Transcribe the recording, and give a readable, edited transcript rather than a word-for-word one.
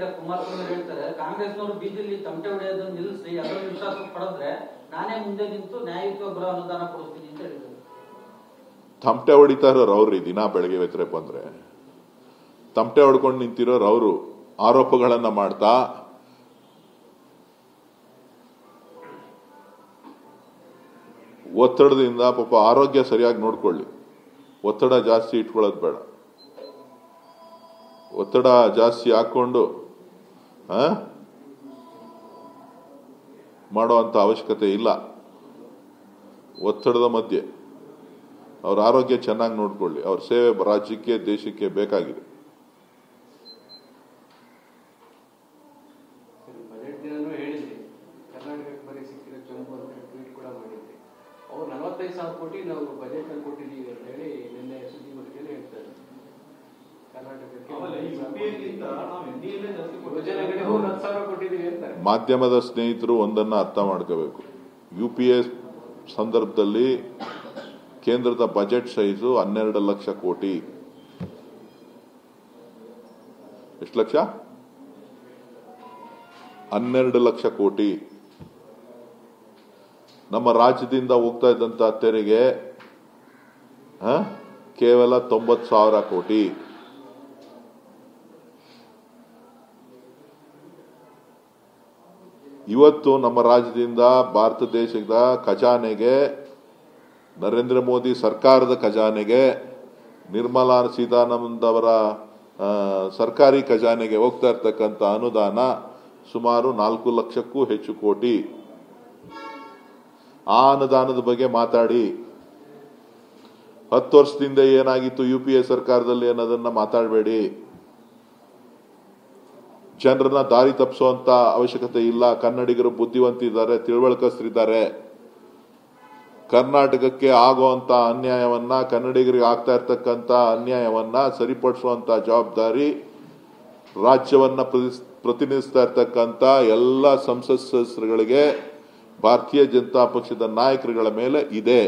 Leader Kumaraswamy ಹೇಳ್ತಾರೆ, ಕಾಂಗ್ರೆಸ್ನವರು ಬೀದಿಲಿ ತಮಟೆ ಹೊಡೆಯೋದನ್ನು ನಿಲ್ಲಿಸಿ ಅದನ್ನು ವಿಶ್ವಾಸ ಪಡೆದ್ರೆ ನಾನೇ ಮುಂದೆ ನಿಂತು ನ್ಯಾಯಯುತ ಗೃಹ ಅನುದಾನ ಕೊಡಿಸ್ತೀನಿ ಅಂತ ಹೇಳಿದ್ರು. ತಮಟೆ ಹೊಡಿತಾ ಇರೋರು ಅವ್ರಿ. ದಿನ ಬೆಳಗ್ಗೆ ವೆತ್ತರೆ ಬಂದ್ರೆ ತಮಟೆ ಹೊಡ್ಕೊಂಡು ನಿಂತಿರೋರು ಅವರು. ಆರೋಪಗಳನ್ನ ಮಾಡ್ತಾ ಒತ್ತಡದಿಂದ ಪಾಪ ಆರೋಗ್ಯ ಸರಿಯಾಗಿ ನೋಡ್ಕೊಳ್ಳಿ. ಒತ್ತಡ ಜಾಸ್ತಿ ಇಟ್ಕೊಳ್ಳೋದು ಬೇಡ. ಒತ್ತಡ ಜಾಸ್ತಿ ಹಾಕೊಂಡು ಮಾಡುವಂತ ಅವಶ್ಯಕತೆ ಇಲ್ಲ. ಒತ್ತಡದ ಮಧ್ಯೆ ಅವ್ರ ಆರೋಗ್ಯ ಚೆನ್ನಾಗಿ ನೋಡ್ಕೊಳ್ಳಿ. ಅವ್ರ ಸೇವೆ ರಾಜ್ಯಕ್ಕೆ ದೇಶಕ್ಕೆ ಬೇಕಾಗಿದೆ. ಅವ್ರು 45,000 ಕೋಟಿ ನಾವು ಬಜೆಟ್ ಅಲ್ಲಿ ಕೊಟ್ಟಿದ್ದೀವಿ ಅಂತ ಹೇಳಿ ನಿನ್ನೆ ಸುದ್ದಿಗೋಷ್ಠಿಯಲ್ಲಿ ಹೇಳ್ತಾರೆ. ಮಾಧ್ಯಮದ ಸ್ನೇಹಿತರು ಒಂದನ್ನ ಅರ್ಥ ಮಾಡ್ಕೋಬೇಕು. UPA ಸಂದರ್ಭದಲ್ಲಿ ಕೇಂದ್ರದ ಬಜೆಟ್ ಸೈಜು 12 ಲಕ್ಷ ಕೋಟಿ. ಎಷ್ಟು ಲಕ್ಷ? 12 ಲಕ್ಷ ಕೋಟಿ. ನಮ್ಮ ರಾಜ್ಯದಿಂದ ಹೋಗ್ತಾ ಇದ್ದಂತ ತೆರಿಗೆ ಕೇವಲ 90,000 ಕೋಟಿ. ಇವತ್ತು ನಮ್ಮ ರಾಜ್ಯದಿಂದ ಭಾರತ ದೇಶದ ಖಜಾನೆಗೆ, ನರೇಂದ್ರ ಮೋದಿ ಸರ್ಕಾರದ ಖಜಾನೆಗೆ, ನಿರ್ಮಲಾ ಸೀತಾರಾಮನ್ ಅವರ ಸರ್ಕಾರಿ ಖಜಾನೆಗೆ ಹೋಗ್ತಾ ಇರ್ತಕ್ಕಂಥ ಅನುದಾನ ಸುಮಾರು 4 ಲಕ್ಷಕ್ಕೂ ಹೆಚ್ಚು ಕೋಟಿ. ಆ ಅನುದಾನದ ಬಗ್ಗೆ ಮಾತಾಡಿ. 10 ವರ್ಷದಿಂದ ಏನಾಗಿತ್ತು UPA ಸರ್ಕಾರದಲ್ಲಿ ಅನ್ನೋದನ್ನ ಮಾತಾಡಬೇಡಿ. ಜನರನ್ನ ದಾರಿ ತಪ್ಪಿಸುವಂತ ಅವಶ್ಯಕತೆ ಇಲ್ಲ. ಕನ್ನಡಿಗರು ಬುದ್ಧಿವಂತಿದ್ದಾರೆ, ತಿಳುವಳಿಕಸ್ಥರಿದ್ದಾರೆ. ಕರ್ನಾಟಕಕ್ಕೆ ಆಗುವಂತ ಅನ್ಯಾಯವನ್ನ, ಕನ್ನಡಿಗರಿಗೆ ಆಗ್ತಾ ಇರ್ತಕ್ಕಂಥ ಅನ್ಯಾಯವನ್ನ ಸರಿಪಡಿಸುವಂತ ಜವಾಬ್ದಾರಿ ರಾಜ್ಯವನ್ನ ಪ್ರತಿನಿಧಿಸ್ತಾ ಇರ್ತಕ್ಕಂಥ ಎಲ್ಲ ಸಂಸತ್ ಸದಸ್ಯರುಗಳಿಗೆ, ಭಾರತೀಯ ಜನತಾ ಪಕ್ಷದ ನಾಯಕರುಗಳ ಮೇಲೆ ಇದೆ.